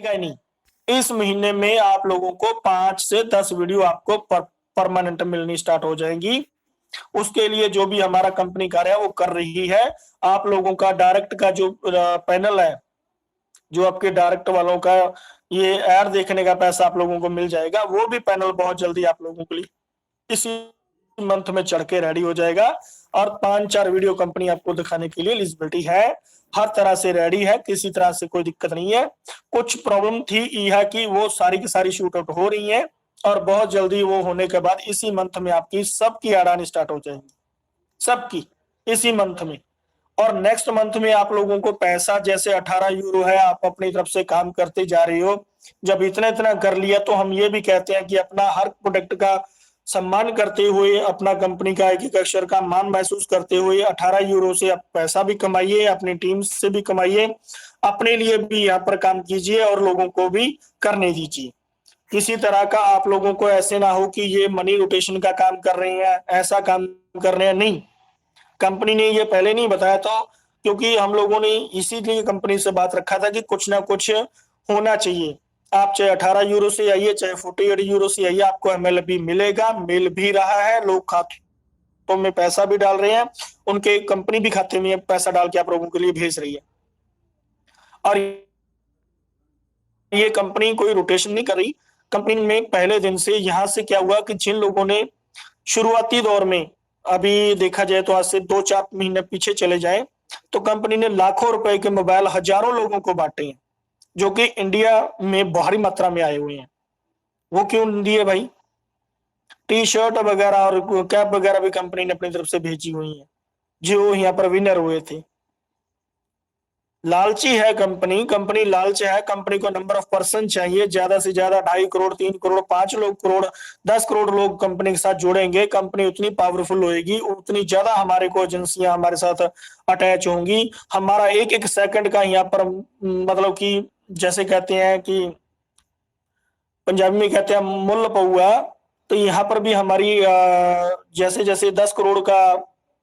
ही नहीं। इस महीने में आप लोगों को 5 से 10 वीडियो आपको परमानेंट मिलनी स्टार्ट हो जाएंगी। उसके लिए जो भी हमारा कंपनी कार्य है वो कर रही है। आप लोगों का डायरेक्ट का जो पैनल है, जो आपके डायरेक्ट वालों का ये ऐड देखने का पैसा आप लोगों को मिल जाएगा, वो भी पैनल बहुत जल्दी आप लोगों के लिए इसी मंथ में चढ़ के रेडी हो जाएगा। और 5-4 वीडियो कंपनी आपको दिखाने के लिए एलिजिबिलिटी है, हर तरह से रेडी है, किसी तरह से कोई दिक्कत नहीं है। कुछ प्रॉब्लम थी यह कि वो सारी की सारी शूट आउट हो रही है और बहुत जल्दी वो होने के बाद इसी मंथ में आपकी सबकी ऐड आनी स्टार्ट हो जाएंगी, सबकी इसी मंथ में। और नेक्स्ट मंथ में आप लोगों को पैसा जैसे 18 यूरो है, आप अपनी तरफ से काम करते जा रही हो। जब इतना इतना कर लिया तो हम ये भी कहते हैं कि अपना हर प्रोडक्ट का सम्मान करते हुए, अपना कंपनी का एक एक अक्षर का मान महसूस करते हुए 18 यूरो से आप पैसा भी कमाइए, अपनी टीम से भी कमाइए, अपने लिए भी यहाँ पर काम कीजिए और लोगों को भी करने दीजिए। किसी तरह का आप लोगों को ऐसे ना हो कि ये मनी रोटेशन का काम कर रहे हैं, ऐसा काम कर रहे हैं, नहीं। कंपनी ने ये पहले नहीं बताया था, क्योंकि हम लोगों ने इसीलिए कंपनी से बात रखा था कि कुछ ना कुछ होना चाहिए। आप चाहे 18 यूरो से आइए, चाहे 48 यूरो से आइए, आपको एमएल भी मिलेगा, मिल भी रहा है। लोग खातों में पैसा भी डाल रहे हैं, उनके कंपनी भी खाते में पैसा डाल के आप लोगों के लिए भेज रही है। और ये कंपनी कोई रोटेशन नहीं कर रही। कंपनी में पहले दिन से यहाँ से क्या हुआ कि जिन लोगों ने शुरुआती दौर में, अभी देखा जाए तो आज से 2-4 महीने पीछे चले जाए, तो कंपनी ने लाखों रुपए के मोबाइल हजारों लोगों को बांटे हैं, जो कि इंडिया में भारी मात्रा में आए हुए हैं। वो क्यों दिए भाई? टी शर्ट वगैरह और कैप वगैरह भी कंपनी ने अपनी तरफ से भेजी हुई है, जो यहाँ पर विनर हुए थे। लालची है कंपनी, कंपनी लालच है। कंपनी को नंबर ऑफ पर्सन चाहिए, ज्यादा से ज्यादा 2.5 करोड़, 3 करोड़, 5 लोग करोड़, 10 करोड़ लोग कंपनी के साथ जुड़ेंगे, कंपनी उतनी पावरफुल होएगी, उतनी ज्यादा हमारे को एजेंसियां हमारे साथ अटैच होंगी। हमारा एक एक सेकंड का यहाँ पर मतलब कि जैसे कहते हैं कि पंजाबी में कहते हैं मुल्ल पौआ, तो यहाँ पर भी हमारी जैसे जैसे 10 करोड़ का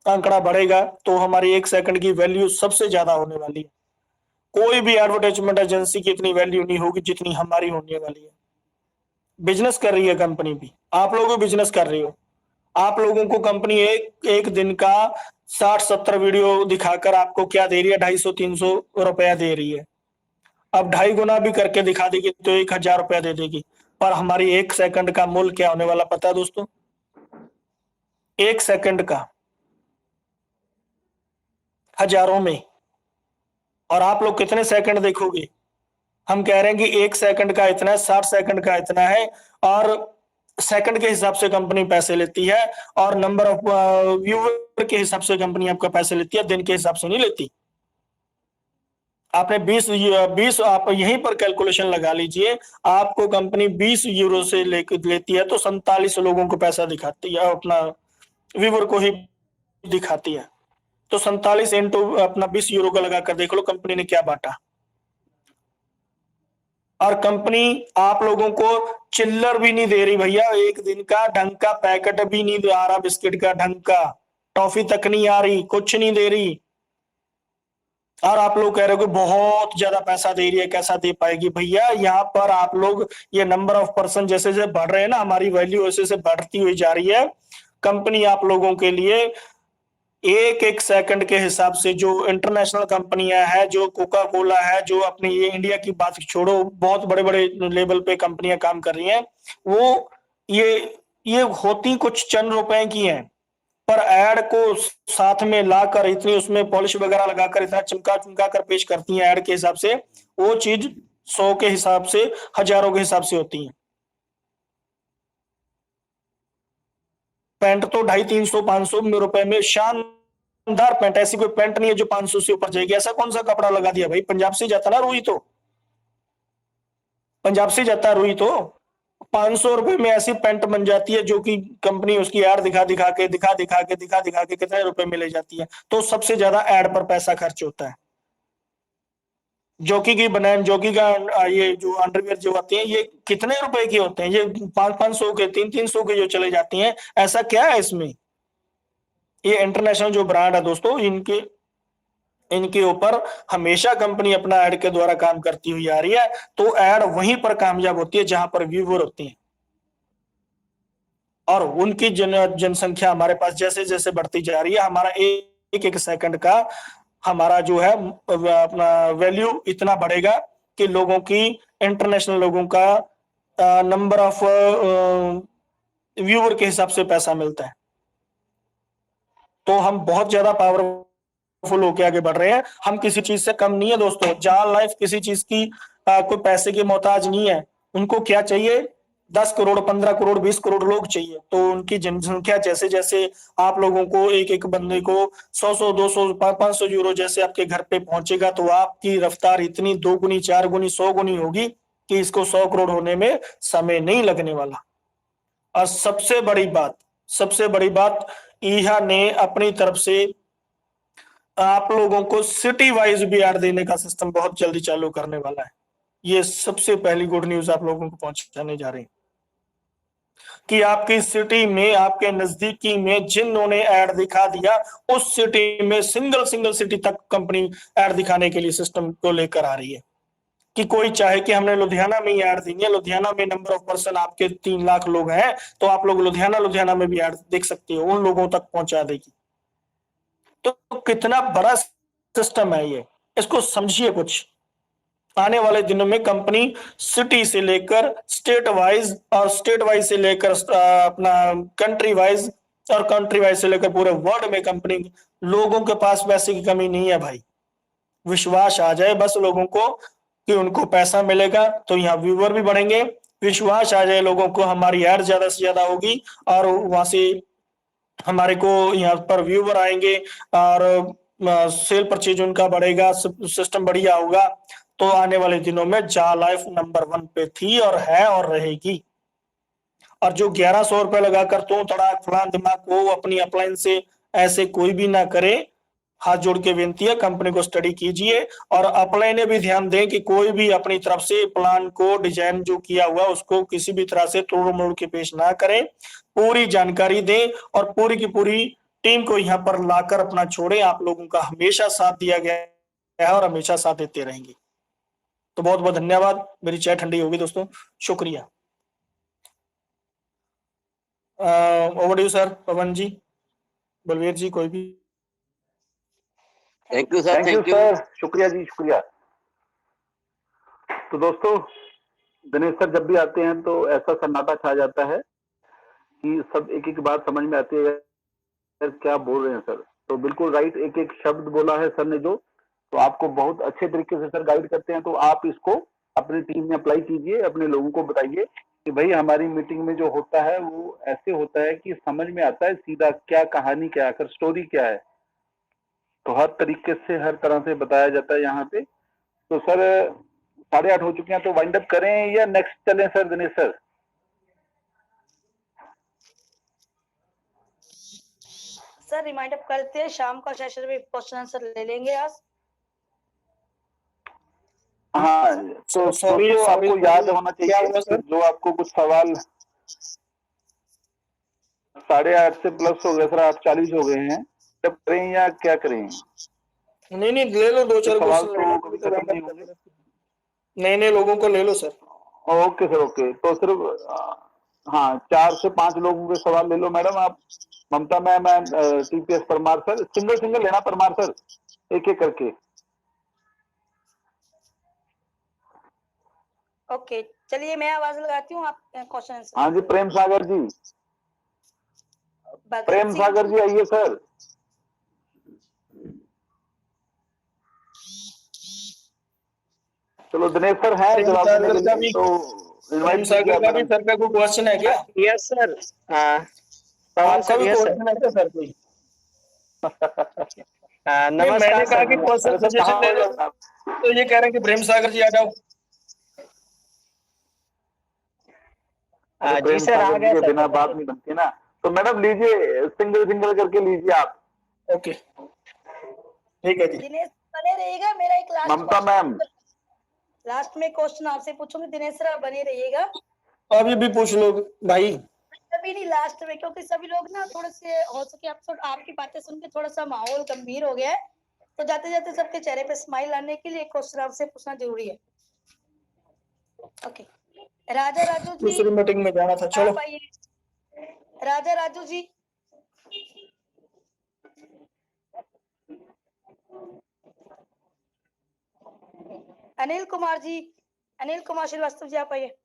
आंकड़ा बढ़ेगा तो हमारी एक सेकंड की वैल्यू सबसे ज्यादा होने वाली है। कोई भी एडवर्टाइजमेंट एजेंसी की इतनी वैल्यू नहीं होगी जितनी हमारी होने वाली है। बिजनेस कर रही है कंपनी भी, आप लोग भी बिजनेस कर रहे हो। आप लोगों को कंपनी एक एक दिन का 60-70 वीडियो दिखाकर आपको क्या दे रही है? 250-300 रुपया दे रही है। अब 2.5 गुना भी करके दिखा देगी तो 1000 रुपया दे देगी। पर हमारी एक सेकंड का मूल्य क्या होने वाला पता है दोस्तों? एक सेकंड का हजारों में। और आप लोग कितने सेकंड देखोगे? हम कह रहे हैं कि एक सेकंड का इतना है, 60 सेकंड का इतना है, और सेकंड के हिसाब से कंपनी पैसे लेती है, और नंबर ऑफ व्यूअर के हिसाब से कंपनी आपका पैसे लेती है, दिन के हिसाब से नहीं लेती। आपने 20 आप यहीं पर कैलकुलेशन लगा लीजिए, आपको कंपनी 20 यूरो से लेती है तो 47 लोगों को पैसा दिखाती है, अपना व्यूअर को ही दिखाती है। तो 47 इंटू अपना 20 यूरो का लगाकर देख लो कंपनी ने क्या बांटा। और कंपनी आप लोगों को चिल्लर भी नहीं दे रही भैया, एक दिन का ढंग का पैकेट भी नहीं आ रहा, बिस्किट का ढंग का टॉफी तक नहीं आ रही, कुछ नहीं दे रही। और आप लोग कह रहे हो कि बहुत ज्यादा पैसा दे रही है, कैसा दे पाएगी? भैया यहाँ पर आप लोग ये नंबर ऑफ पर्सन जैसे जैसे बढ़ रहे हैं ना, हमारी वैल्यू वैसे वैसे बढ़ती हुई जा रही है। कंपनी आप लोगों के लिए एक एक सेकंड के हिसाब से, जो इंटरनेशनल कंपनियां हैं, जो कोका कोला है, जो अपनी ये इंडिया की बात छोड़ो, बहुत बड़े बड़े लेवल पे कंपनियां काम कर रही हैं, वो ये होती कुछ चंद रुपए की हैं, पर एड को साथ में लाकर इतनी उसमें पॉलिश वगैरह लगाकर इतना चमका चमका कर पेश करती हैं एड के हिसाब से। वो चीज 100 के हिसाब से, हजारों के हिसाब से होती है। पैंट तो 250-300-500 रुपए में शानदार पैंट, ऐसी कोई पैंट नहीं है जो 500 से ऊपर जाएगी। ऐसा कौन सा कपड़ा लगा दिया भाई? पंजाब से जाता ना रुई, तो पंजाब से जाता रुई, तो 500 रुपए में ऐसी पैंट बन जाती है जो कि कंपनी उसकी एड दिखा दिखा के कितने रुपए में ले जाती है। तो सबसे ज्यादा एड पर पैसा खर्च होता है। जॉकी की बनैन, जॉकी का ये जो अंडरवियर जो आते हैं, ये कितने रुपए के होते हैं? ये 500-500 के, 300-300 के जो चले जाती हैं। ऐसा क्या है इसमें? ये इंटरनेशनल जो ब्रांड है दोस्तों, इनके इनके ऊपर हमेशा कंपनी अपना ऐड के द्वारा काम करती हुई आ रही है। तो ऐड वहीं पर कामयाब होती है जहां पर व्यूअर होती है, और उनकी जनसंख्या हमारे पास जैसे जैसे बढ़ती जा रही है, हमारा एक एक सेकंड का हमारा जो है अपना वैल्यू इतना बढ़ेगा कि लोगों की, इंटरनेशनल लोगों का नंबर ऑफ व्यूअर के हिसाब से पैसा मिलता है। तो हम बहुत ज्यादा पावरफुल होके आगे बढ़ रहे हैं। हम किसी चीज से कम नहीं है दोस्तों। जान लाइफ किसी चीज की कोई पैसे की मोहताज नहीं है। उनको क्या चाहिए? 10 करोड़, 15 करोड़, 20 करोड़ लोग चाहिए। तो उनकी जनसंख्या जैसे जैसे आप लोगों को, एक एक बंदे को 100 200 500 यूरो जैसे आपके घर पे पहुंचेगा, तो आपकी रफ्तार इतनी 2 गुनी, 4 गुनी, 100 गुनी होगी कि इसको 100 करोड़ होने में समय नहीं लगने वाला। और सबसे बड़ी बात, ईहा ने अपनी तरफ से आप लोगों को सिटी वाइज भी ऐड देने का सिस्टम बहुत जल्दी चालू करने वाला है। ये सबसे पहली गुड न्यूज आप लोगों को पहुंचाने जा रहे हैं कि आपकी सिटी में, आपके नजदीकी में जिन्होंने ऐड दिखा दिया, उस सिटी में सिंगल सिटी तक कंपनी ऐड दिखाने के लिए सिस्टम को लेकर आ रही है। कि कोई चाहे कि हमने लुधियाना में ही ऐड देनी है, लुधियाना में नंबर ऑफ पर्सन आपके 3 लाख लोग हैं, तो आप लोग लुधियाना में भी ऐड देख सकते हो, उन लोगों तक पहुंचा देगी। तो कितना बड़ा सिस्टम है ये, इसको समझिए कुछ। आने वाले दिनों में कंपनी सिटी से लेकर स्टेट वाइज, और स्टेट वाइज से लेकर अपना कंट्री वाइज, और कंट्री वाइज से लेकर पूरे वर्ल्ड में कंपनी, लोगों के पास पैसे की कमी नहीं है भाई। विश्वास आ जाए बस लोगों को कि उनको पैसा मिलेगा, तो यहाँ व्यूअर भी बढ़ेंगे। विश्वास आ जाए लोगों को हमारी ऐड ज्यादा से ज्यादा होगी, और वहां से हमारे को यहाँ पर व्यूअर आएंगे, और सेल परचेज उनका बढ़ेगा, सिस्टम बढ़िया होगा। तो आने वाले दिनों में जा लाइफ नंबर 1 पे थी और है और रहेगी। और जो 1100 रुपए लगाकर तो तड़ाक फलान दिमाग को अपनी अपलाइन से ऐसे कोई भी ना करे। हाथ जोड़ के विनती है, कंपनी को स्टडी कीजिए, और अपलाइन ने भी ध्यान दें कि कोई भी अपनी तरफ से प्लान को, डिजाइन जो किया हुआ उसको किसी भी तरह से तोड़ मोड़ के पेश ना करें। पूरी जानकारी दें और पूरी की पूरी टीम को यहाँ पर लाकर अपना छोड़े। आप लोगों का हमेशा साथ दिया गया है और हमेशा साथ देते रहेंगे। तो बहुत बहुत धन्यवाद। मेरी चाय ठंडी होगी दोस्तों, शुक्रिया। ओवर यू सर, पवन जी, बलवीर जी, कोई भी। Thank you sir, thank you sir, शुक्रिया जी, शुक्रिया। तो दोस्तों, दिनेश सर जब भी आते हैं तो ऐसा सन्नाटा छा जाता है कि सब एक एक बात समझ में आती है, सर क्या बोल रहे हैं सर। तो बिल्कुल राइट, एक एक शब्द बोला है सर ने जो, तो आपको बहुत अच्छे तरीके से सर गाइड करते हैं। तो आप इसको अपनी टीम में अप्लाई कीजिए, अपने लोगों को बताइए कि भाई हमारी मीटिंग में जो होता है वो ऐसे होता है कि समझ में आता है सीधा क्या कहानी, क्या आखिर स्टोरी क्या है। तो हर तरीके से, हर तरह से बताया जाता है यहाँ पे। तो सर 8:30 हो चुके हैं, तो वाइंड अप करें या नेक्स्ट चलें sir Dinesh sir? Sir remind up करते हैं, शाम का सेशन में क्वेश्चन आंसर ले लेंगे आज। हाँ, तो दोस्तों आपको याद होना चाहिए जो आपको कुछ सवाल 8:30 से प्लस हो गए सर, 8:40 हो गए हैं, तब करें या क्या करें? नहीं ले लो, 2-4 सवाल तो कभी खत्म नहीं होंगे। नए लोगों को ले लो सर। Okay sir, okay. तो सिर्फ हाँ 4 से 5 लोगों के सवाल ले लो मैडम आप। Mamta ma'am and TPS Parmar sir, single लेना परमार सर, एक एक करके। ओके चलिए, मैं आवाज लगाती हूँ, आप क्वेश्चन आंसर। हाँ जी, प्रेम सागर जी, प्रेम सागर जी आइए सर। चलो दिनेश सर है जवाब देने के लिए, तो प्रेम सागर का भी सर का कोई क्वेश्चन है क्या? यस सर, आपका भी क्वेश्चन है क्या सर कोई? नमस्कार। मैंने कहा कि क्वेश्चन सजेशन ले लो, तो ये कह रहे हैं कि प्रेम सागर जी आ जाओ। जी सर आ गए सर, बिना बात नहीं बनती ना। तो मैडम लीजिए, सिंगल करके लीजिए आप। ओके ठीक है जी। दिनेश बने रहिएगा, मेरा एक लास्ट ममता मैम, लास्ट में क्वेश्चन आपसे पूछूंगी, दिनेश सर बने रहिएगा। अभी भी पूछ लो भाई। अभी नहीं, लास्ट में, क्योंकि सभी लोग ना थोड़े से हो सके आप आपकी बातें सुन के थोड़ा सा माहौल गंभीर हो गया है, तो जाते जाते सबके चेहरे पे स्माइल आने के लिए एक क्वेश्चन आपसे पूछना जरूरी है। ओके, राजा राजू जी दूसरी मीटिंग में जाना था, चलो। आप आइए। राजा राजू जी, अनिल कुमार जी, अनिल कुमार श्रीवास्तव जी आप आइए।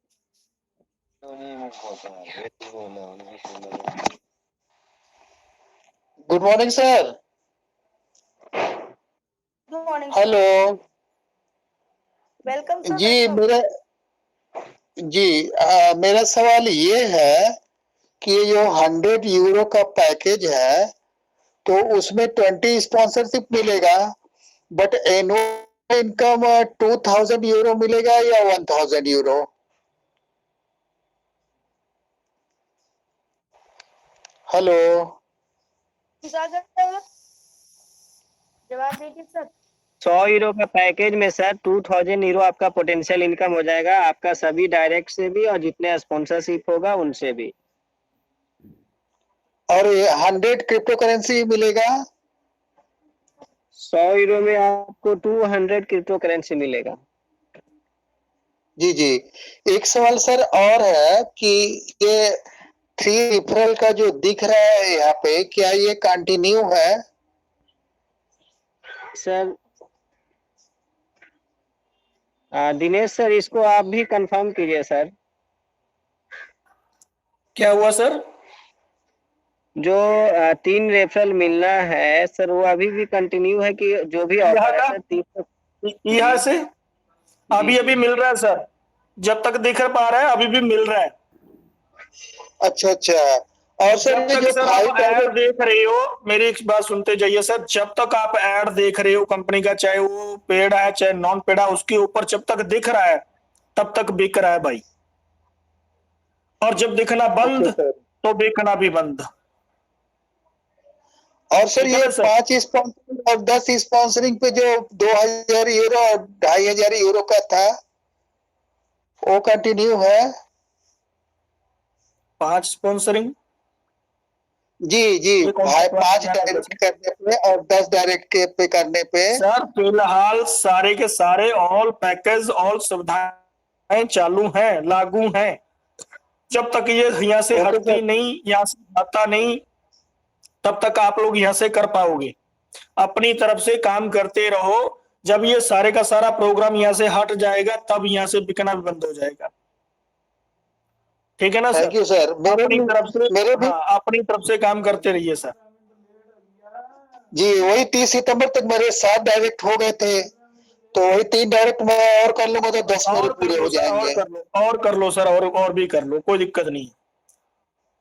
Good morning sir. Good morning. Hello welcome sir. जी। मेरा सवाल ये है कि ये जो 100 यूरो का पैकेज है तो उसमें 20 स्पॉन्सरशिप मिलेगा, बट एनुअल इनकम 2000 यूरो मिलेगा या 1000 यूरो? हेलो जवाब दीजिए सर। 100 यूरो का पैकेज में सर 2000 यूरो आपका पोटेंशियल इनकम हो जाएगा, आपका सभी डायरेक्ट से भी और जितने स्पॉन्सरशिप होगा उनसे भी। और 100 क्रिप्टो करेंसी मिलेगा? 100 यूरो में आपको 200 क्रिप्टो करेंसी मिलेगा। जी जी। एक सवाल सर और है कि ये 3 रेफरल का जो दिख रहा है यहाँ पे, क्या ये कंटिन्यू है? सर दिनेश सर, इसको आप भी कंफर्म कीजिए सर। क्या हुआ सर? जो 3 रेफरल मिलना है सर, वो अभी भी कंटिन्यू है कि जो भी यहाँ ऑफर है का? सर 300? यहाँ से अभी अभी मिल रहा है सर, जब तक दिख पा रहा है अभी भी मिल रहा है। अच्छा अच्छा। और सर जब ये तक जो सर आप ऐड देख रहे हो, मेरी एक बात सुनते जाइए सर, जब तक आप ऐड देख रहे हो कंपनी का, चाहे वो पेड है चाहे नॉन पेड है, उसके ऊपर जब तक दिख रहा है तब तक बिक रहा है भाई, और जब दिखना बंद अच्छा सर। तो बिकना भी बंद। और सर ठीक है ये ना सर? 5 स्पॉन्सरिंग और 10 स्पॉन्सरिंग पे जो 2000 यूरो और 2500 यूरो का था वो कंटिन्यू है? 5 स्पॉन्सरिंग? जी जी। ये कौन सा प्लान 5 है डायरेक्ट सर? करने पे और 10 डायरेक्ट के पे करने पे। सर फिलहाल सारे के सारे ऑल पैकेज ऑल सुविधाएं चालू हैं, लागू हैं। जब तक ये यहाँ से ओके हटती सर। नहीं, यहाँ से आता नहीं, तब तक आप लोग यहाँ से कर पाओगे। अपनी तरफ से काम करते रहो, जब ये सारे का सारा प्रोग्राम यहाँ से हट जाएगा तब यहाँ से बिकना भी बंद हो जाएगा। ठीक है ना सर? Thank you sir. अपनी तरफ से, मेरे भी हाँ, अपनी तरफ से काम करते रहिए सर। जी। वही 30 सितंबर तक मेरे 7 डायरेक्ट हो गए थे, तो वही 3 डायरेक्ट मैं और कर लूंगा तो 10 मेरे और कर पूरे लो हो सर, और जाएंगे। कर लो, और कर लो सर, और भी कर लो, कोई दिक्कत नहीं।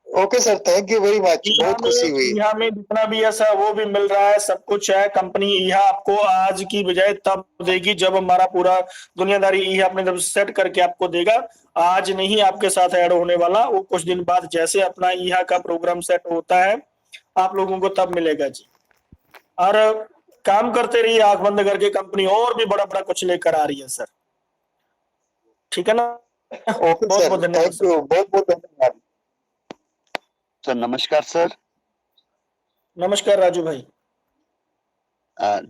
Okay sir, thank you very much, बहुत खुशी हुई। यहाँ में जितना भी है सर वो भी मिल रहा है, सब कुछ है। कंपनी यहाँ आपको आज की बजाय तब देगी जब हमारा पूरा दुनियादारी यहाँ अपने तरफ से सेट करके आपको देगा। आज नहीं आपके साथ ऐड होने वाला, वो कुछ दिन बाद जैसे अपना यहाँ का प्रोग्राम सेट होता है आप लोगों को तब मिलेगा जी। और काम करते रहिए आंख बंद करके, कंपनी और भी बड़ा बड़ा कुछ लेकर आ रही है सर। ठीक है ना? ओके बहुत सर, बहुत धन्यवाद थैंक सर। यू, बहुत बहुत धन्यवाद सर। नमस्कार सर। नमस्कार राजू भाई।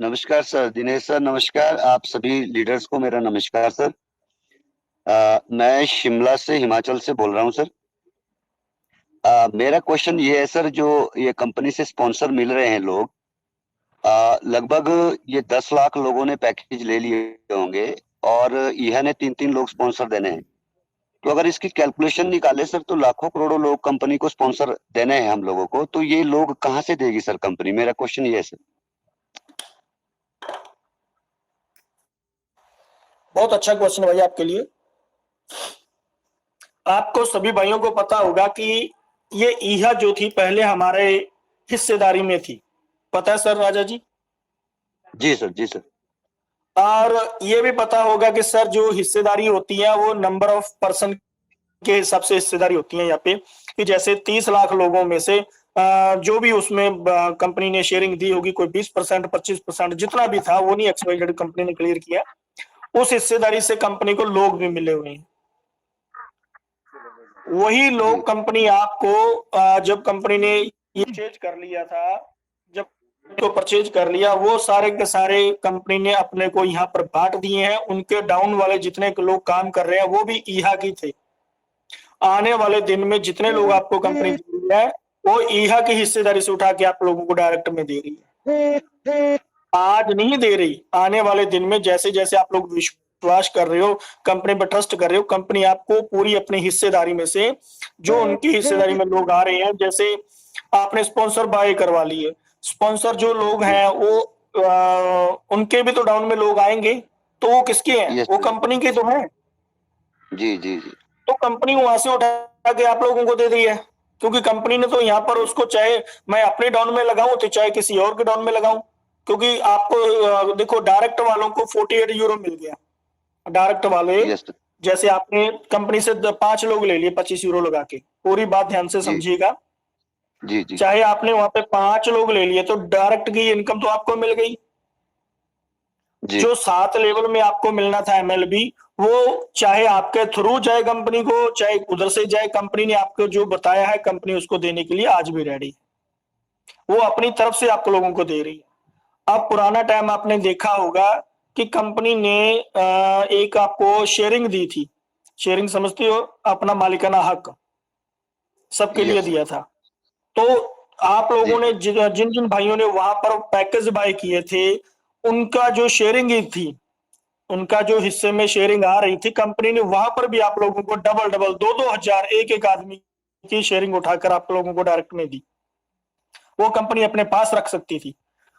नमस्कार सर। दिनेश सर नमस्कार। आप सभी लीडर्स को मेरा नमस्कार सर। मैं शिमला से, हिमाचल से बोल रहा हूं सर। मेरा क्वेश्चन ये है सर, जो ये कंपनी से स्पॉन्सर मिल रहे हैं लोग, लगभग ये 10 लाख लोगों ने पैकेज ले लिए होंगे और यह ने 3-3 लोग स्पॉन्सर देने हैं। तो अगर इसकी कैलकुलेशन निकाले सर तो लाखों करोड़ों लोग कंपनी को स्पॉन्सर देने हैं हम लोगों को, तो ये लोग कहाँ से देगी सर कंपनी? मेरा क्वेश्चन ये है सर। बहुत अच्छा क्वेश्चन भाई आपके लिए। आपको सभी भाइयों को पता होगा कि ये ईहा जो थी पहले हमारे हिस्सेदारी में थी, पता है सर राजा जी? जी सर, जी सर। और ये भी पता होगा कि सर जो हिस्सेदारी होती है वो नंबर ऑफ पर्सन के हिसाब से हिस्सेदारी होती है यहाँ पे, कि जैसे 30 लाख लोगों में से जो भी उसमें कंपनी ने शेयरिंग दी होगी, कोई 20%, 25%, जितना भी था वो नहीं एक्सवाइजेड कंपनी ने क्लियर किया, उस हिस्सेदारी से कंपनी को लोग भी मिले हुए हैं। वही लोग कंपनी आपको जब कंपनी ने ये चेंज कर लिया था, जब तो परचेज कर लिया, वो सारे के सारे कंपनी ने अपने को यहाँ पर बांट दिए हैं। उनके डाउन वाले जितने लोग काम कर रहे हैं वो भी ईहा की थे। आने वाले दिन में जितने लोग आपको कंपनी दे रही है वो ईहा की हिस्सेदारी से उठा के आप लोगों को डायरेक्ट में दे रही है। आज नहीं दे रही, आने वाले दिन में जैसे जैसे आप लोग विश्वास कर रहे हो, कंपनी पर ट्रस्ट कर रहे हो, कंपनी आपको पूरी अपनी हिस्सेदारी में से जो उनकी हिस्सेदारी में लोग आ रहे हैं, जैसे आपने स्पॉन्सर बाय करवा लिए, स्पॉन्सर जो लोग हैं वो उनके भी तो डाउन में लोग आएंगे, तो वो किसके हैं? Yes, वो sir. कंपनी के तो हैं। जी जी जी। तो कंपनी वहां से उठा के आप लोगों को दे दी है, क्योंकि कंपनी ने तो यहाँ पर उसको चाहे मैं अपने डाउन में लगाऊं तो चाहे किसी और के डाउन में लगाऊं, क्योंकि आपको देखो डायरेक्ट वालों को 48 यूरो मिल गया। डायरेक्ट वाले Yes, sir. जैसे आपने कंपनी से 5 लोग ले लिए 25 यूरो लगा के, पूरी बात ध्यान से जी। समझिएगा। जी जी चाहे आपने वहां पे 5 लोग ले लिए तो डायरेक्ट की इनकम तो आपको मिल गई। जी। जो 7 लेवल में आपको मिलना था एमएलबी, वो चाहे आपके थ्रू जाए कंपनी को, चाहे उधर से जाए, कंपनी ने आपको जो बताया है कंपनी उसको देने के लिए आज भी रेडी है। वो अपनी तरफ से आप लोगों को दे रही है। अब पुराना टाइम आपने देखा होगा कि कंपनी ने एक आपको शेयरिंग दी थी। शेयरिंग समझते हो? अपना मालिकाना हक सबके लिए Yes, sir. दिया था। तो आप लोगों ने जिन जिन भाइयों ने वहां पर पैकेज बाय किए थे, उनका जो शेयरिंग थी, उनका जो हिस्से में शेयरिंग आ रही थी, कंपनी ने वहां पर भी आप लोगों को डबल डबल 2-2 हजार एक एक आदमी की शेयरिंग उठाकर आप लोगों को डायरेक्ट में दी। वो कंपनी अपने पास रख सकती थी।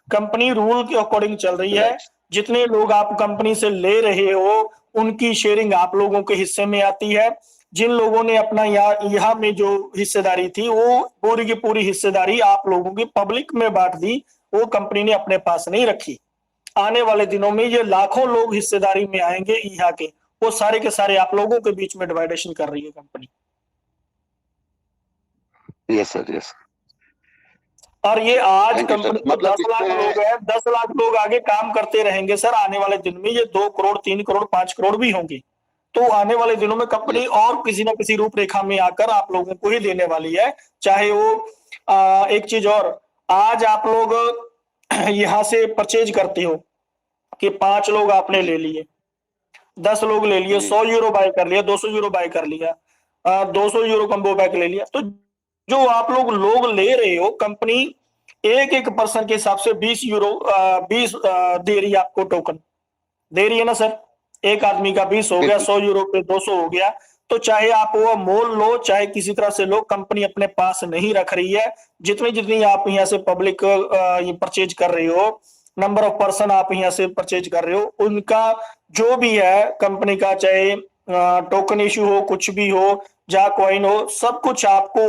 कंपनी रूल के अकॉर्डिंग चल रही है। Right. जितने लोग आप कंपनी से ले रहे हो उनकी शेयरिंग आप लोगों के हिस्से में आती है। जिन लोगों ने अपना यहाँ में जो हिस्सेदारी थी वो पूरी की पूरी हिस्सेदारी आप लोगों की पब्लिक में बांट दी, वो कंपनी ने अपने पास नहीं रखी। आने वाले दिनों में ये लाखों लोग हिस्सेदारी में आएंगे ईहा के, वो सारे के सारे आप लोगों के बीच में डिवाइडेशन कर रही है कंपनी। Yes, sir. Yes. और ये आज Thank you, sir. कंपनी में मतलब 10 लाख इसमें- लोग हैं, 10 लाख लोग आगे काम करते रहेंगे सर। आने वाले दिन में ये 2 करोड़ 3 करोड़ 5 करोड़ भी होंगे। तो आने वाले दिनों में कंपनी और किसी ना किसी रूपरेखा में आकर आप लोगों को ही देने वाली है। चाहे वो एक चीज और, आज आप लोग यहाँ से परचेज करते हो कि 5 लोग आपने ले लिए, 10 लोग ले लिए, जी। 100 यूरो बाय कर लिया, 200 यूरो बाय कर लिया, 200 यूरो कम्बो पैक ले लिया। तो जो आप लोग ले रहे हो, कंपनी एक एक पर्सन के हिसाब से 20 यूरो 20 दे रही है आपको, टोकन दे रही है ना सर। एक आदमी का 20 हो गया, 100 यूरो पे 200 हो गया। तो चाहे आप वो मोल लो, चाहे किसी तरह से लो, कंपनी अपने पास नहीं रख रही है। जितनी जितनी आप यहाँ से पब्लिक परचेज कर रही हो, नंबर ऑफ पर्सन आप यहाँ से परचेज कर रहे हो, उनका जो भी है कंपनी का, चाहे टोकन इशू हो, कुछ भी हो, जा कॉइन हो, सब कुछ आपको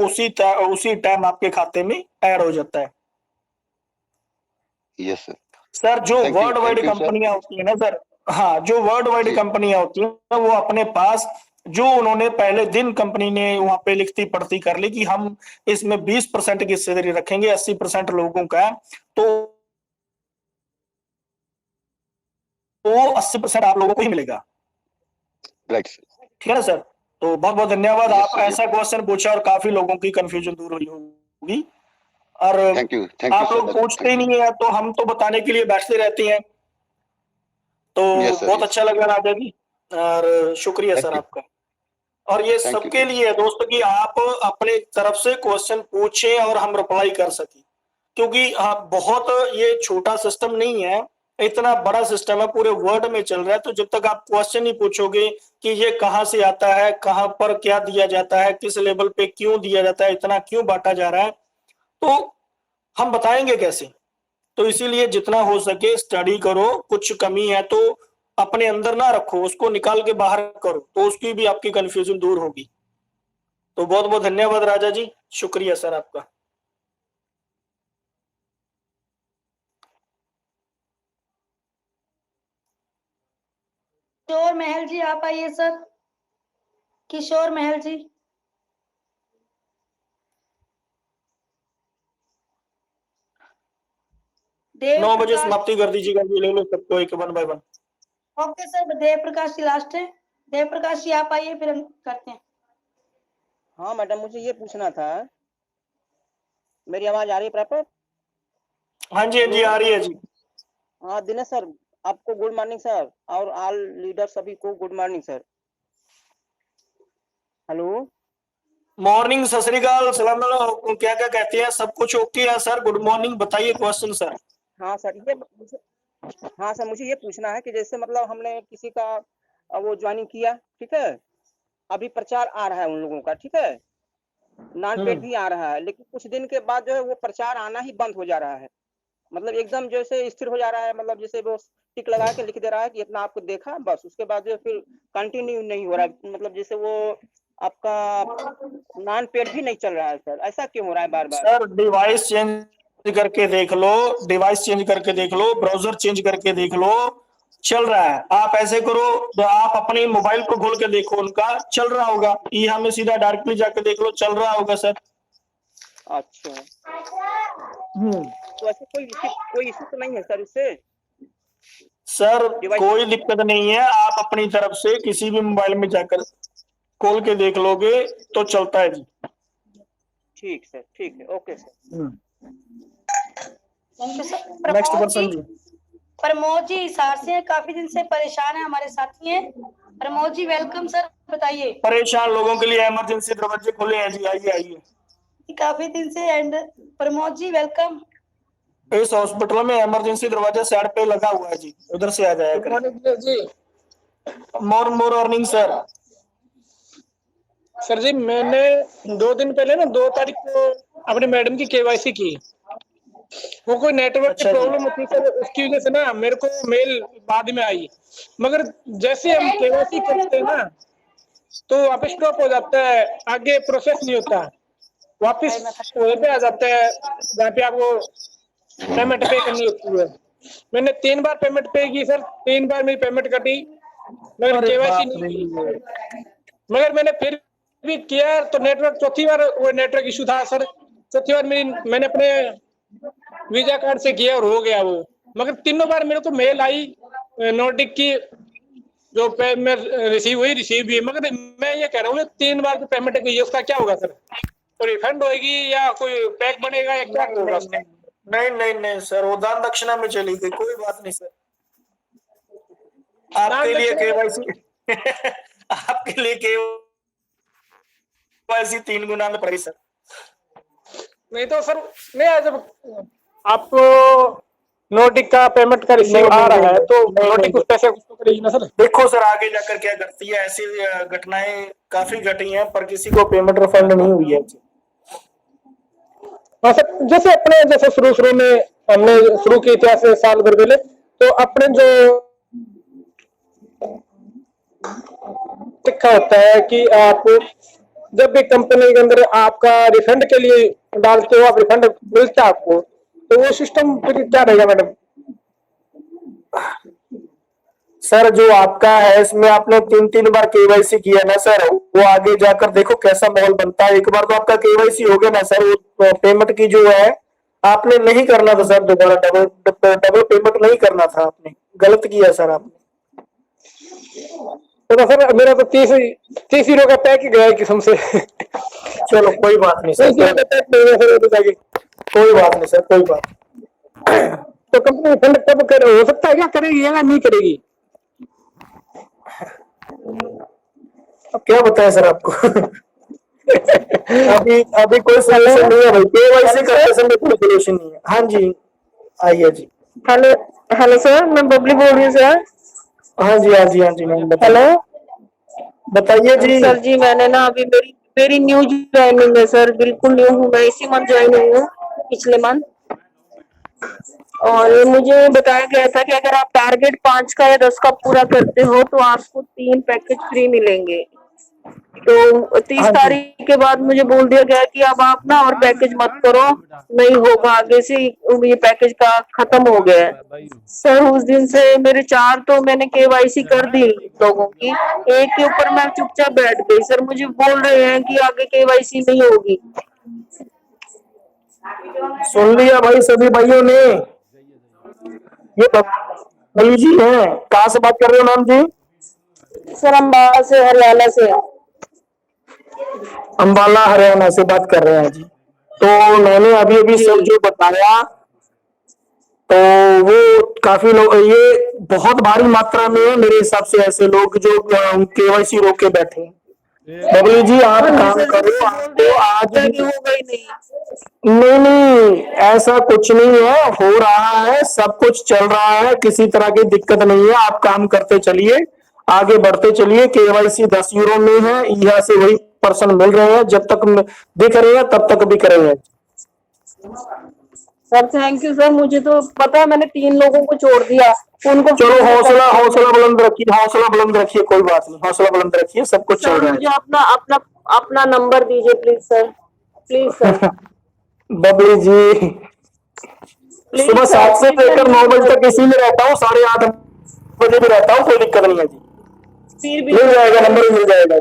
उसी टाइम आपके खाते में ऐड हो जाता है। Yes, sir. सर जो Thank you, world wide thank you, sir. कंपनियां होती है ना सर, हाँ, जो वर्ल्ड वाइड जी। कंपनियां होती हैं वो अपने पास जो उन्होंने पहले दिन कंपनी ने वहां पे लिखती पढ़ती कर ली कि हम इसमें 20% की हिस्सेदारी रखेंगे, 80% लोगों का, तो वो 80% आप लोगों को ही मिलेगा। Right, sir. ठीक है ना सर? तो बहुत बहुत धन्यवाद। Yes, आप sir, ऐसा क्वेश्चन पूछा और काफी लोगों की कंफ्यूजन दूर हुई होगी। और Thank you, आप sir. लोग पूछते ही नहीं है, तो हम तो बताने के लिए बैठते रहते हैं। तो Yes, sir, बहुत yes. अच्छा लगा राजा जी, और शुक्रिया Thank सर you. आपका। और ये Thank you, सबके sir. लिए है दोस्तों कि आप अपने तरफ से क्वेश्चन पूछें और हम रिप्लाई कर सकें, क्योंकि बहुत ये छोटा सिस्टम नहीं है, इतना बड़ा सिस्टम है, पूरे वर्ल्ड में चल रहा है। तो जब तक आप क्वेश्चन नहीं पूछोगे कि ये कहाँ से आता है, कहाँ पर क्या दिया जाता है, किस लेवल पे क्यों दिया जाता है, इतना क्यों बांटा जा रहा है, तो हम बताएंगे कैसे? तो इसीलिए जितना हो सके स्टडी करो। कुछ कमी है तो अपने अंदर ना रखो, उसको निकाल के बाहर करो, तो उसकी भी आपकी कंफ्यूजन दूर होगी। तो बहुत बहुत धन्यवाद राजा जी, शुक्रिया सर आपका। किशोर महल जी आप आइए सर। किशोर महल जी। देव 9 बजे प्रकाश। समाप्ति कर दीजिएगा जी, ले लो सबको एक 1 bye 1। Okay sir, Dev Prakash ji last है। देव प्रकाश जी आप आइए, फिर हम करते हैं। हाँ मैडम, मुझे ये पूछना था, मेरी आवाज आ रही है प्रॉपर? हाँ जी, हाँ जी, आ रही है जी। हाँ दिनेश सर, आपको गुड मॉर्निंग सर, और ऑल लीडर सभी को good morning sir. Hello. Morning, सत श्री अकाल, सलाम, क्या क्या कहते हैं, सब कुछ ओके है सर? गुड मॉर्निंग, बताइए क्वेश्चन सर। हाँ सर, हाँ सर, मुझे ये पूछना है कि जैसे मतलब हमने किसी का वो ज्वाइनिंग किया, ठीक है, अभी प्रचार आ रहा है उन लोगों का, ठीक है, नॉन पेड भी आ रहा है, लेकिन कुछ दिन के बाद जो है वो प्रचार आना ही बंद हो जा रहा है, मतलब एकदम जैसे स्थिर हो जा रहा है, मतलब जैसे वो टिक लगा के लिख दे रहा है कि इतना आपको देखा, बस उसके बाद जो फिर कंटिन्यू नहीं हो रहा है, मतलब जैसे वो आपका नॉन पेड भी नहीं चल रहा है सर, ऐसा क्यों हो रहा है बार बार? सर डिवाइस चेंज करके देख लो, डिवाइस चेंज करके देख लो, ब्राउजर चेंज करके देख लो, चल रहा है। आप ऐसे करो तो आप अपने मोबाइल को खोल के देखो, उनका चल रहा होगा, ये हमें सीधा डायरेक्टली जाके देख लो, चल रहा होगा सर। अच्छा, तो ऐसे कोई इशू तो नहीं है सर इससे? सर डिवाइस कोई दिक्कत नहीं है, आप अपनी तरफ से किसी भी मोबाइल में जाकर खोल के देख लोगे तो चलता है जी। ठीक सर, ठीक है, okay sir. Thank you sir. Next Pramod पर्सन जी, जी। प्रमोद जी हिसार से हैं, काफी दिन से परेशान है, हमारे साथी हैं। प्रमोद जी वेलकम सर, बताइए। परेशान लोगों के लिए इमरजेंसी दरवाजे खुले हैं जी, आइए आइए। काफी दिन से एंड प्रमोद जी वेलकम। इस हॉस्पिटल में इमरजेंसी दरवाजा साइड पे लगा हुआ है जी, उधर से आ जाया करें। जी मोर अर्निंग सर। सर जी, मैंने 2 दिन पहले ना 2 तारीख को अपने मैडम की केवाईसी की, वो कोई नेटवर्क की अच्छा जी। प्रॉब्लम होती है सर, उसकी वजह से ना मेरे को मेल बाद में आई, मगर जैसे हम केवाईसी करते हैं ना तो वापस स्टॉप हो जाता है, आगे प्रोसेस नहीं होता, वापस वहीं पे आ जाता है जहाँ पे आपको पेमेंट पे करनी होती है। मैंने 3 बार पेमेंट पे की सर, 3 बार मेरी पेमेंट कटी, मगर अरे केवाईसी बाप नहीं की। रे। मगर मैंने फिर भी किया तो नेटवर्क, चौथी बार वो नेटवर्क इशू था सर, चौथी बार मैंने अपने वीजा कार्ड से किया और हो गया वो, मगर तीनों बार मेरे को मेल आई नोटिक की, जो रिसीव भी है, मगर मैं ये कह रहा हूँ 3 बार जो पेमेंट की है उसका क्या होगा सर? तो रिफंड होगी या कोई पैक बनेगा या क्या होगा उसका? नहीं नहीं नहीं सर, वो दान दक्षिणा में चली गई, कोई बात नहीं सर। आपके लिए केवाईसी आपके लिए केवाईसी 3 गुना में पड़ी सर। नहीं तो सर, नहीं जब आपको नोटिक का पेमेंट का रिसीव आ रहा है तो नोटिक कुछ पैसे कुछ तो करेगी ना सर? देखो सर आगे जाकर क्या करती है, ऐसी घटनाएं काफी घटी हैं पर किसी को पेमेंट रिफंड नहीं हुई है। हाँ सर, जैसे अपने जैसे शुरू में हमने शुरू की थी ऐसे साल भर पहले, तो अपने जो लिखा होता है कि आप जब भी कंपनी के अंदर आपका रिफंड के लिए डालते हो, आप रिफंड मिलता है आपको, तो वो सिस्टम फिर क्या रहेगा मैडम? सर जो आपका है इसमें आपने 3 बार केवाईसी किया ना सर, वो आगे जाकर देखो कैसा माहौल बनता है। एक बार तो आपका केवाईसी हो गया ना सर, वो पेमेंट की जो है आपने नहीं करना था सर, दोबारा डबल पेमेंट नहीं करना था, आपने गलत किया सर आपने। तो सर मेरा तो 30 यूरो का पैक ही गया किस्म से। चलो कोई बात नहीं सर, कोई बात नहीं सर, कोई बात। तो कंपनी रिफंड कब हो सकता है, क्या करेगी या नहीं करेगी? अब क्या बताएं सर आपको अभी कोई सोल्यूशन नहीं है भाई, केवाईसी करते समय कोई सोल्यूशन नहीं है। हाँ जी आइए जी। हेलो हेलो सर, मैं बबली बोल रही हूँ सर। हाँ जी हाँ जी हाँ जी मैम हेलो बताइए जी। सर जी, मैंने ना अभी मेरी न्यू ज्वाइनिंग है सर, बिल्कुल न्यू हूँ मैं, इसी मंथ ज्वाइन हुई हूँ, पिछले मंथ। और मुझे बताया गया था कि अगर आप टारगेट 5 का या 10 का पूरा करते हो तो आपको 3 पैकेज फ्री मिलेंगे। तो 30 तारीख के बाद मुझे बोल दिया गया कि अब आप ना और पैकेज मत करो, नहीं होगा आगे से, ये पैकेज का खत्म हो गया है सर। उस दिन से मेरे 4 तो मैंने केवाईसी कर दी लोगों की, एक के ऊपर मैं चुपचाप बैठ गई सर। मुझे बोल रहे हैं कि आगे केवाईसी नहीं होगी। सुन लिया भाई सभी भाइयों ने। ये बबली जी हैं, कहाँ से बात कर रहे हो मैम जी? सर अम्बाला से, हरियाणा से। अम्बाला हरियाणा से बात कर रहे हैं जी। तो मैंने अभी सब जो बताया तो वो काफी लोग, ये बहुत भारी मात्रा में है मेरे हिसाब से ऐसे लोग जो केवाईसी रोक के बैठे हैं। बबली जी आप काम करो, आपको आज हो गई नहीं। नहीं, ऐसा कुछ नहीं है, हो रहा है, सब कुछ चल रहा है, किसी तरह की दिक्कत नहीं है। आप काम करते चलिए, आगे बढ़ते चलिए। केवाईसी 10 यूरो में है, यहाँ से वही पर्सन मिल रहे हैं, जब तक दिख रहे हैं तब तक बिक रहे हैं। सर थैंक यू सर, मुझे तो पता है, मैंने 3 लोगों को छोड़ दिया उनको। चलो हौसला बुलंद रखिए, हौसला बुलंद रखिए, कोई बात नहीं, हौसला बुलंद रखिए, सब कुछ चल सर रहा मुझे है। अपना अपना अपना नंबर दीजिए please sir, please sir. Babli ji सुबह 7 से लेकर 9 बजे तक इसी में रहता हूँ, 8:30 बजे भी रहता हूँ, कोई दिक्कत नहीं है जी। फिर भी मिल जाएगा, नंबर मिल जाएगा,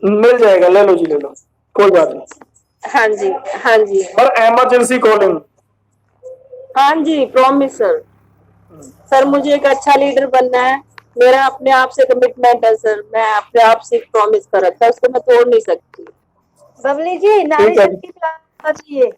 मिल जाएगा, ले लो जी, ले लो, कोई बात नहीं। हाँ जी, हाँ जी, और इमरजेंसी कॉलिंग। हाँ जी, प्रॉमिस सर। सर मुझे एक अच्छा लीडर बनना है, मेरा अपने आप से कमिटमेंट है सर, मैं अपने आप से प्रॉमिस कर रखा है, उसको मैं तोड़ नहीं सकती। बबली जी नारी शक्ति पे चाहिए,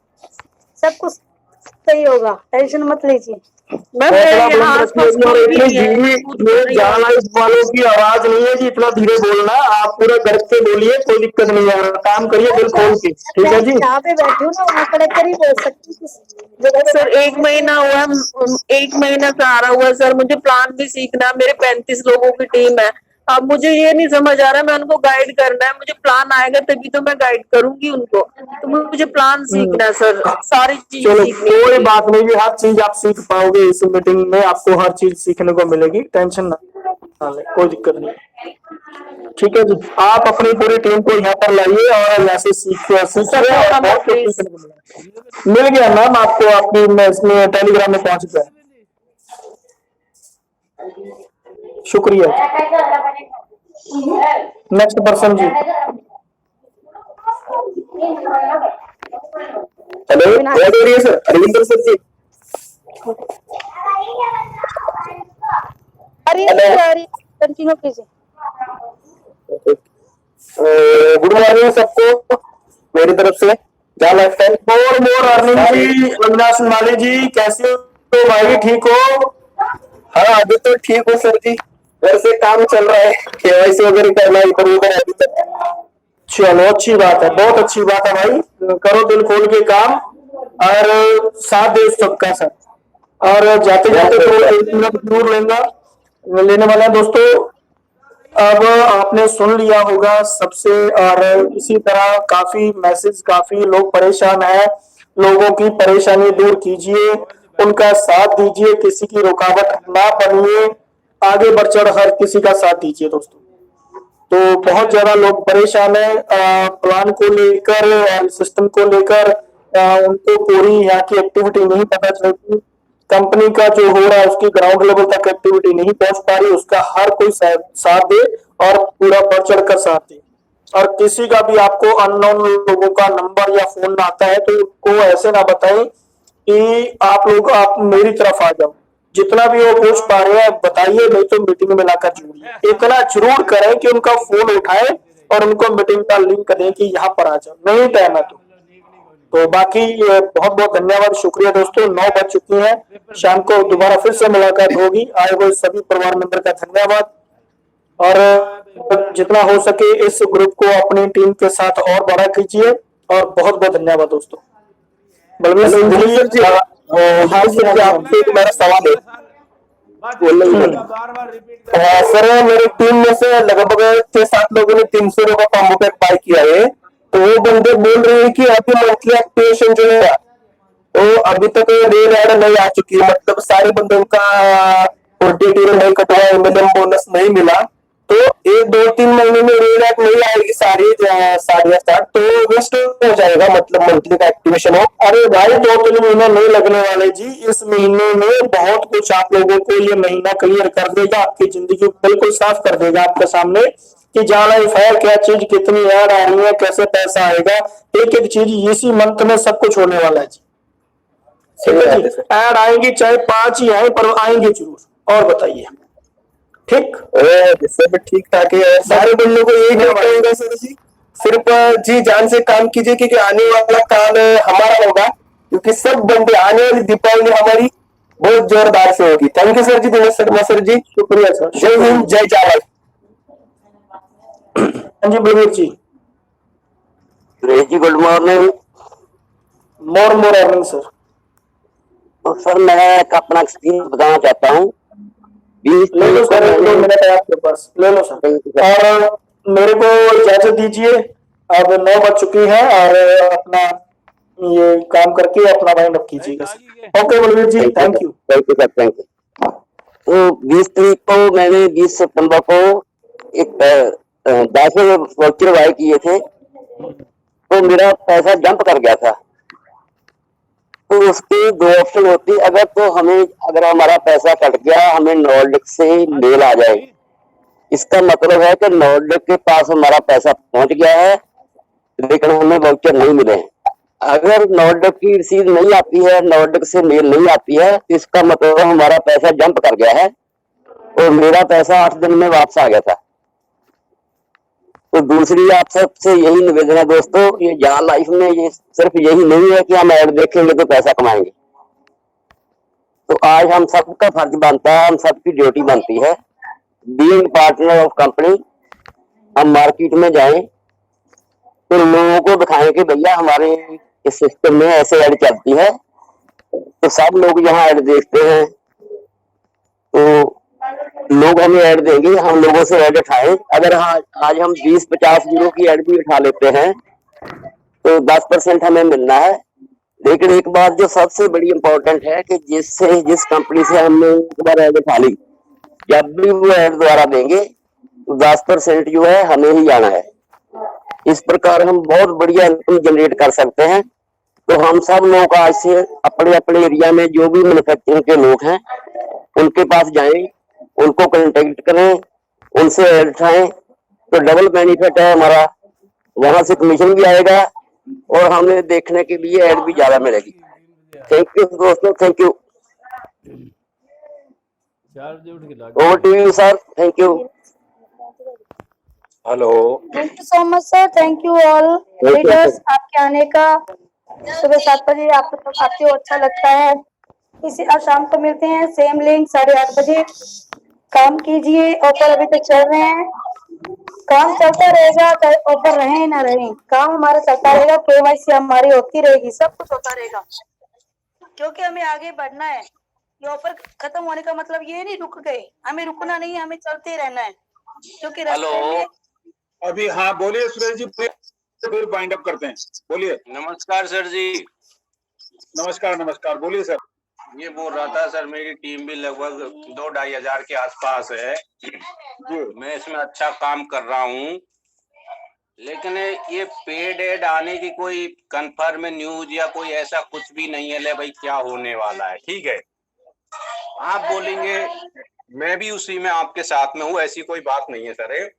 सब कुछ सही होगा, टेंशन मत लीजिए। मैं हौसला मेरे बुलंद आसपास रखिए और कोई भी इतनी नहीं है। धीरे, ये जर्नलिस्ट वालों की आवाज नहीं है जी इतना धीरे बोलना, आप पूरा डर के बोलिए, कोई दिक्कत नहीं है, काम करिए दिल खोल के, ठीक है जी। जहाँ पे बैठी हूँ ना वहाँ खड़े कर ही बोल सकती हूँ। सर 1 महीना हुआ, 1 महीना से आ रहा हुआ सर, मुझे प्लान भी सीखना, मेरे 35 लोगों की टीम है। अब मुझे ये नहीं समझ आ रहा, मैं उनको गाइड करना है, मुझे प्लान आएगा तभी तो मैं गाइड करूंगी उनको, तो मुझे प्लान सीखना है सर, सारी चीजें चलो सीखनी कोई है। बात नहीं जी, हर चीज आप सीख पाओगे इस मीटिंग में, आपको हर चीज सीखने को मिलेगी, टेंशन ना लें, कोई दिक्कत नहीं, ठीक है जी। आप अपनी पूरी टीम को यहाँ पर लाइए और यहाँ से सीखिए और बहुत कुछ सीखने को मिलेगा। मिल गया मैम आपको, आपकी इसमें टेलीग्राम में पहुंच गया, शुक्रिया। नेक्स्ट पर्सन जी। हेलो, बहुत हो रही है सर, अरविंदर सर जी। अरे कंटिन्यू कीजिए। गुड मॉर्निंग सबको मेरी तरफ से, क्या लाइफस्टाइल मोर अर्निंग जी। अविनाश माली जी कैसे हो भाई, ठीक हो? हाँ अभी तो ठीक हो सर जी, घर से काम चल रहा है, केवाईसी वगैरह करना इधर उधर अभी तक। चलो अच्छी बात है, बहुत अच्छी बात है भाई, करो दिल खोल के काम और साथ दे सबका सर। और जाते जाते तो 1 मिनट जरूर लेने वाला है दोस्तों। अब आपने सुन लिया होगा सबसे, और इसी तरह काफी मैसेज, काफी लोग परेशान हैं, लोगों की परेशानी दूर कीजिए, उनका साथ दीजिए, किसी की रुकावट ना बनिए, आगे बढ़ चढ़ हर किसी का साथ दीजिए दोस्तों। तो बहुत ज्यादा लोग परेशान है प्लान को लेकर और सिस्टम को लेकर, उनको पूरी यहाँ की एक्टिविटी नहीं पता चलती, कंपनी का जो हो रहा है उसकी ग्राउंड लेवल तक एक्टिविटी नहीं पहुंच पा रही, उसका हर कोई साथ दे और पूरा बढ़ चढ़ कर साथ दे। और किसी का भी आपको अननोन लोगों का नंबर या फोन आता है तो उनको ऐसे ना बताएं कि आप मेरी तरफ आ जाओ, जितना भी वो पूछ पा रहे हैं बताइए, नहीं तो मीटिंग में लाकर जोड़िए। इतना जरूर करें कि उनका फोन उठाए और उनको मीटिंग का लिंक दें कि यहाँ पर आ जाओ, नहीं टाइम है तो बाकी बहुत बहुत धन्यवाद, शुक्रिया दोस्तों। 9 बज चुकी हैं, शाम को दोबारा फिर से मुलाकात होगी। आए हुए सभी परिवार मेंबर का धन्यवाद, और जितना हो सके इस ग्रुप को अपनी टीम के साथ और बड़ा कीजिए, और बहुत बहुत धन्यवाद दोस्तों। बलवीर सिंह जी, आपसे एक मेरा सवाल है। सर मेरी टीम में से लगभग 6-7 लोगों ने 300 रुपये का कॉम्बो पैक बाय किया है, तो वो बंदे बोल रहे हैं कि अभी मंथली एक्टिवेशन जो है वो अभी तक रेल ऐड नहीं आ चुकी है, मतलब सारे बंदों का 48 नहीं कटवा, एमएलएम बोनस नहीं मिला, तो 1-2-3 महीने में रेल ऐड नहीं आएगी सारी स्टार्ट, तो वेस्ट हो जाएगा, मतलब मंथली का एक्टिवेशन हो। अरे भाई 2-3 महीना नहीं लगने वाले जी, इस महीने में बहुत कुछ आप लोगों को ये महीना क्लियर कर देगा, आपकी जिंदगी बिल्कुल साफ कर देगा आपके सामने कि क्या लाइफ है, क्या चीज कितनी ऐड आ रही है, कैसे पैसा आएगा, एक एक चीज इसी मंथ में सब कुछ होने वाला है जी। ऐड आएंगी चाहे 5 ही आए पर आएंगे जरूर। और बताइए, ठीक सब ठीक ठाक है। सारे बंदों को यही कहूंगा सर जी, सिर्फ जी जान से काम कीजिए क्योंकि आने वाला काल हमारा होगा, क्योंकि सब बंदे, आने वाली दीपावली हमारी बहुत जोरदार से होगी। Thank you sir ji, Dinesh Sharma sir ji, शुक्रिया सर। जय हिंद, जय चावल। हाँ जी Balveer ji. Suresh ji good morning. Morning sir. तो सर मैं अपना एक्सपीरियंस बताना चाहता हूँ। ले लो सर, 2 मिनट है आपके पास, ले लो सर। और मेरे को इजाजत दीजिए, अब 9 बज चुकी है और अपना ये काम करके अपना वाइंड अप कीजिएगा sir. Okay Balvir ji, thank you. Thank you sir, thank you. तो 20 तारीख को मैंने 20 सितंबर को एक 10 वर्चुअल बाय किए थे, तो मेरा पैसा जंप कर गया था। तो उसके 2 ऑप्शन होती, अगर हमारा पैसा कट गया, हमें नॉर्डिक से मेल आ जाए, इसका मतलब है कि नॉर्डिक के पास हमारा पैसा पहुंच गया है लेकिन हमें वाउचर नहीं मिले। अगर नॉर्डिक की रसीद नहीं आती है, नॉर्डिक से मेल नहीं आती है, तो इसका मतलब हमारा पैसा जंप कर गया है और मेरा पैसा 8 दिन में वापस आ गया था। तो दूसरी आप सबसे यही निवेदन है दोस्तों, ये यहाँ लाइफ में ये सिर्फ यही नहीं है कि हम ऐड देखेंगे तो पैसा कमाएंगे। तो आज हम सबका फर्ज बनता है, हम सबकी ड्यूटी बनती है, बीइंग पार्टनर ऑफ कंपनी, हम मार्केट में जाएं तो लोगों को दिखाएं कि भैया हमारे इस सिस्टम में ऐसे ऐड चलती है। तो सब लोग यहाँ ऐड देखते हैं तो लोग हमें ऐड देंगे, हम लोगों से ऐड उठाएं। अगर आज हम 20-50 यूरो की ऐड भी उठा लेते हैं तो 10% हमें मिलना है। लेकिन एक बात जो सबसे बड़ी इंपॉर्टेंट है कि जिस कंपनी से हमने एक बार ऐड उठा ली, जब भी वो ऐड दोबारा देंगे तो 10% जो है हमें ही आना है। इस प्रकार हम बहुत बढ़िया इनकम जनरेट कर सकते हैं। तो हम सब लोग आज से अपने अपने एरिया में जो भी मैन्युफैक्चरिंग के लोग हैं उनके पास जाएं, उनको कांटेक्ट करें, उनसे ऐड उठाएं, तो डबल बेनिफिट है हमारा, वहां से कमीशन भी आएगा और हमें देखने के लिए ऐड भी ज्यादा मिलेगी। थैंक यू दोस्तों, thank you. Over to you sir, thank you. Hello, thank you so much sir, thank you all leaders. आपके आने का सुबह 7 बजे आपको अच्छा लगता है। इसी आज शाम को मिलते हैं, सेम लिंक 8:30 बजे। काम कीजिए, ऑफर अभी तक चल रहे हैं, काम चलता रहेगा चाहे ऑफर रहे ना रहे, काम हमारा चलता रहेगा, केवाईसी हमारी होती रहेगी, सब कुछ होता रहेगा क्योंकि हमें आगे बढ़ना है। ये ऑफर खत्म होने का मतलब ये नहीं रुक गए, हमें रुकना नहीं है, हमें चलते रहना है क्योंकि रास्ते में अभी हाँ बोलिए सुरेश जी, फिर वाइंड अप करते हैं। बोलिए। नमस्कार सर जी। नमस्कार नमस्कार, बोलिए सर। ये बोल रहा था सर, मेरी टीम भी लगभग 2-2.5 हजार के आसपास है। मैं इसमें अच्छा काम कर रहा हूँ, लेकिन ये पेड एड आने की कोई कंफर्म न्यूज या कोई ऐसा कुछ भी नहीं है। ले भाई क्या होने वाला है, ठीक है आप बोलेंगे, मैं भी उसी में आपके साथ में हूँ, ऐसी कोई बात नहीं है सर।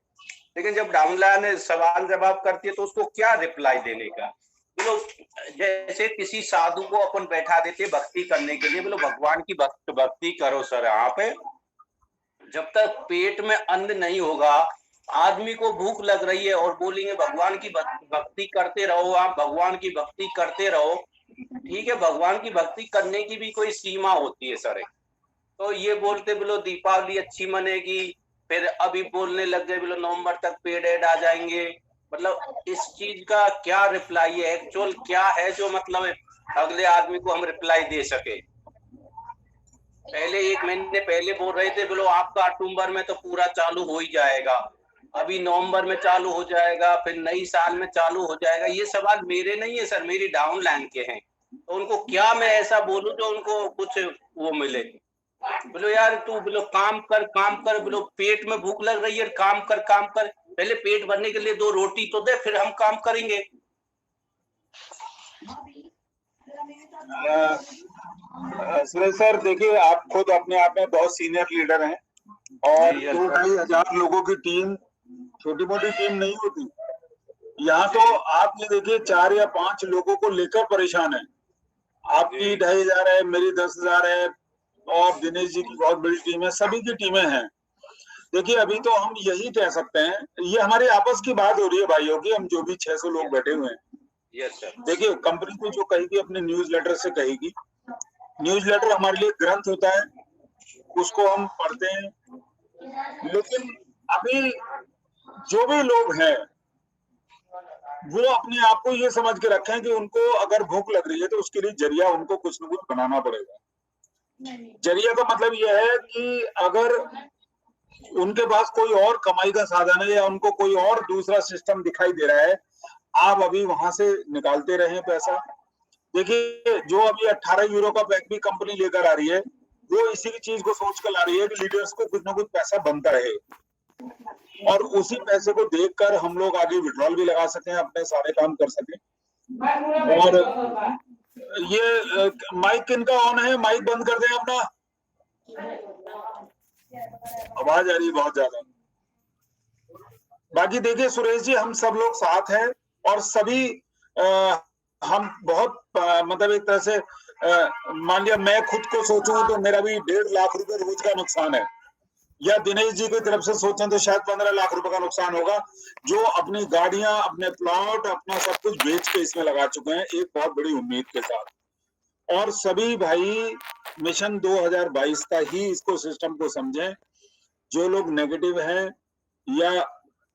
लेकिन जब डाउनलाइन सवाल जवाब करती है तो उसको क्या रिप्लाई देने का। बोलो जैसे किसी साधु को अपन बैठा देते भक्ति करने के लिए, बोलो भगवान की भक्ति करो सर। आप जब तक पेट में अन्न नहीं होगा, आदमी को भूख लग रही है और बोलेंगे भगवान की भक्ति करते रहो, आप भगवान की भक्ति करते रहो, ठीक है, भगवान की भक्ति करने की भी कोई सीमा होती है सर। तो ये बोलते बोलो दीपावली अच्छी मनेगी, फिर अभी बोलने लग गए बोलो नवंबर तक पेड एड आ जाएंगे। मतलब इस चीज का क्या रिप्लाई है, एक्चुअल क्या है जो मतलब अगले आदमी को हम रिप्लाई दे सके। पहले 1 महीने पहले बोल रहे थे बोलो आपका अक्टूबर में तो पूरा चालू हो ही जाएगा, अभी नवंबर में चालू हो जाएगा, फिर नई साल में चालू हो जाएगा। ये सवाल मेरे नहीं है सर, मेरी डाउन लाइन के हैं। तो उनको क्या मैं ऐसा बोलूं जो उनको कुछ वो मिले। बोलो यार तू बोलो काम कर बोलो, पेट में भूख लग रही है, काम कर पहले पेट भरने के लिए 2 रोटी तो दे, फिर हम काम करेंगे। सुरेश सर देखिए, आप खुद अपने आप में बहुत सीनियर लीडर हैं और 2-2.5 हजार लोगों की टीम छोटी मोटी टीम नहीं होती। यहाँ तो आप ये देखिए 4 या 5 लोगों को लेकर परेशान है। आपकी 2,500 है, मेरी 10,000 है और दिनेश जी की बहुत बड़ी टीम है, सभी की टीमें हैं। देखिए अभी तो हम यही कह सकते हैं, ये हमारी आपस की बात हो रही है भाइयों की, हम जो भी 600 लोग बैठे हुए हैं। Yes sir. देखिए कंपनी को जो कहेगी अपने न्यूज़लेटर से कहेगी, न्यूज़लेटर हमारे लिए ग्रंथ होता है, उसको हम पढ़ते हैं। लेकिन अभी जो भी लोग हैं वो अपने आप को ये समझ के रखें कि उनको अगर भूख लग रही है तो उसके लिए जरिया उनको कुछ न कुछ बनाना पड़ेगा। जरिया का मतलब यह है कि अगर उनके पास कोई और कमाई का साधन है या उनको कोई और दूसरा सिस्टम दिखाई दे रहा है, आप अभी वहां से निकालते रहें पैसा। देखिए, जो अभी 18 यूरो का पैक भी कंपनी लेकर आ रही है, वो इसी की चीज को सोच कर ला रही है कि लीडर्स को कुछ ना कुछ पैसा बनता रहे और उसी पैसे को देखकर हम लोग आगे विड्रॉल भी लगा सकें, अपने सारे काम कर सकें। और ये माइक इनका ऑन है, माइक बंद कर दें अपना, आवाज आ रही है बहुत ज्यादा। बाकी देखिए सुरेश जी, हम सब लोग साथ हैं और सभी हम बहुत मतलब एक तरह से मान लिया मैं खुद को सोचूं तो मेरा भी 1.5 लाख रुपए रोज का नुकसान है, या दिनेश जी की तरफ से सोचें तो शायद 15 लाख रुपए का नुकसान होगा, जो अपनी गाड़ियां, अपने प्लॉट, अपना सब कुछ बेच के इसमें लगा चुके हैं एक बहुत बड़ी उम्मीद के साथ। और सभी भाई मिशन 2022 का ही इसको सिस्टम को समझें। जो लोग नेगेटिव हैं या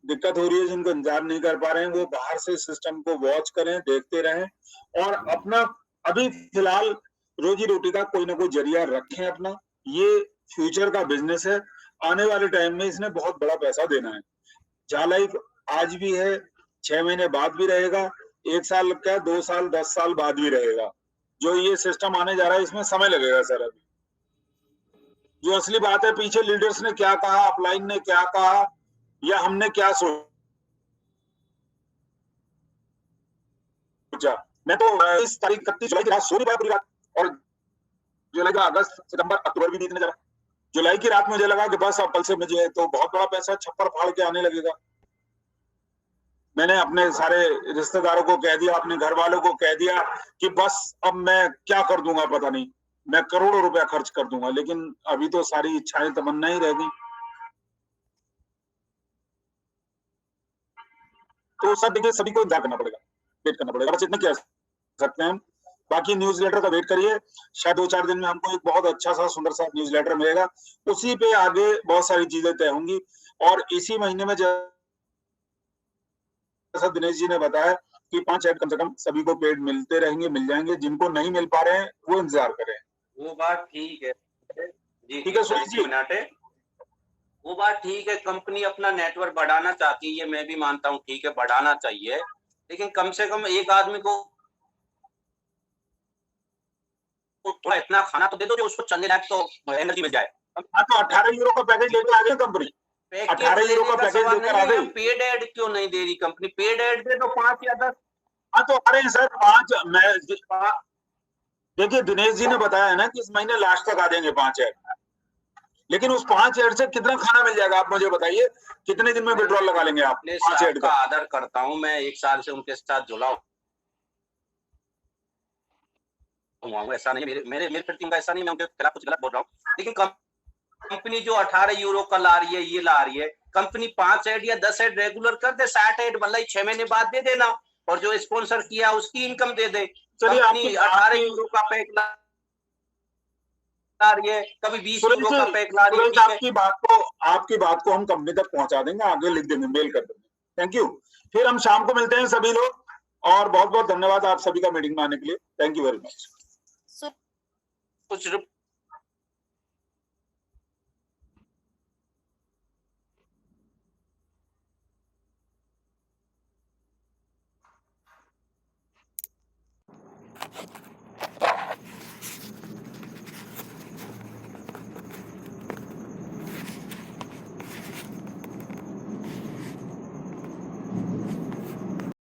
दिक्कत हो रही है, जिनको इंतजार नहीं कर पा रहे हैं, वो बाहर से सिस्टम को वॉच करें, देखते रहें और अपना अभी फिलहाल रोजी रोटी का कोई ना कोई जरिया रखें अपना। ये फ्यूचर का बिजनेस है, आने वाले टाइम में इसने बहुत बड़ा पैसा देना है। जालाइफ आज भी है, 6 महीने बाद भी रहेगा, 1 साल क्या 2 साल 10 साल बाद भी रहेगा। जो ये सिस्टम आने जा रहा है इसमें समय लगेगा सर। अभी जो असली बात है, पीछे लीडर्स ने क्या कहा, अपलाइन ने क्या कहा या हमने क्या सोचा। मैं तो इस तारीख 31 जुलाई की रात सो नहीं पाया पूरी रात, और जुलाई का अगस्त सितंबर अक्टूबर भी बीतने जा रहा। जुलाई की रात मुझे लगा कि बस अब कल से मुझे तो बहुत बड़ा पैसा छप्पर फाड़ के आने लगेगा। मैंने अपने सारे रिश्तेदारों को कह दिया, अपने घर वालों को कह दिया कि बस अब मैं क्या कर दूंगा पता नहीं, मैं करोड़ों रुपया खर्च कर दूंगा। लेकिन अभी तो सारी इच्छाएं तमन्ना ही रह गई। तो सब देखिए, सभी को इंतजार करना पड़ेगा, वेट करना पड़ेगा, बस इतना कह सकते हैं हम। बाकी न्यूज़लेटर का वेट करिए, शायद 2-4 दिन में हमको एक बहुत अच्छा सा सुंदर सा न्यूज़लेटर मिलेगा, उसी पे आगे बहुत सारी चीजें तय होंगी। और इसी महीने में जैसा दिनेश जी ने बताया कि 5 ऐड कम से कम सभी को पेड मिलते रहेंगे, मिल जाएंगे। जिनको नहीं मिल पा रहे हैं वो इंतजार करें। वो बात ठीक है जी, ठीक है सुरेश जी, वो बात ठीक है। कंपनी अपना नेटवर्क बढ़ाना चाहती है, ये मैं भी मानता हूँ, ठीक है बढ़ाना चाहिए, लेकिन कम से कम एक आदमी को थोड़ा इतना खाना तो दे दो जो उसको चलने लायक तो एनर्जी मिल जाए। हाँ, तो 18 यूरो का पैकेज लेकर आ गई कंपनी, 18 यूरो का पैकेज लेकर आ गई। पेड एड क्यों नहीं दे रही कंपनी? पेड एड दे दो 5 या 10। हाँ तो अरे सर 5 मैं देखिए दिनेश जी ने बताया है ना कि इस महीने लास्ट तक आ देंगे 5 ऐड, लेकिन उस 5 ऐड से कितना खाना मिल जाएगा आप मुझे बताइए, कितने दिन में विड्रॉल लगा लेंगे आप? 5 ऐड का आदर करता हूँ मैं, 1 साल से उनके साथ जुड़ा हूँ, ऐसा नहीं मेरे टीम का ऐसा नहीं, मैं उनके खिलाफ कुछ गलत बोल रहा हूँ। लेकिन कंपनी जो 18 यूरो का ला रही है, ये ला रही है कंपनी 5 ऐड या 10 ऐड रेगुलर कर दे, 60 ऐड मतलब 6 महीने बाद दे देना, और जो स्पॉन्सर किया उसकी इनकम दे दे। चलिए, कंपनी 18 यूरो का पैक ला रही है, कभी 20 यूरो का पैक ला रही है। आपकी बात को हम कंपनी तक पहुंचा देंगे, आगे लिख देंगे, मेल कर देंगे। Thank you. फिर हम शाम को मिलते हैं सभी लोग, और बहुत बहुत धन्यवाद आप सभी का मीटिंग में आने के लिए। Thank you very much. कुछ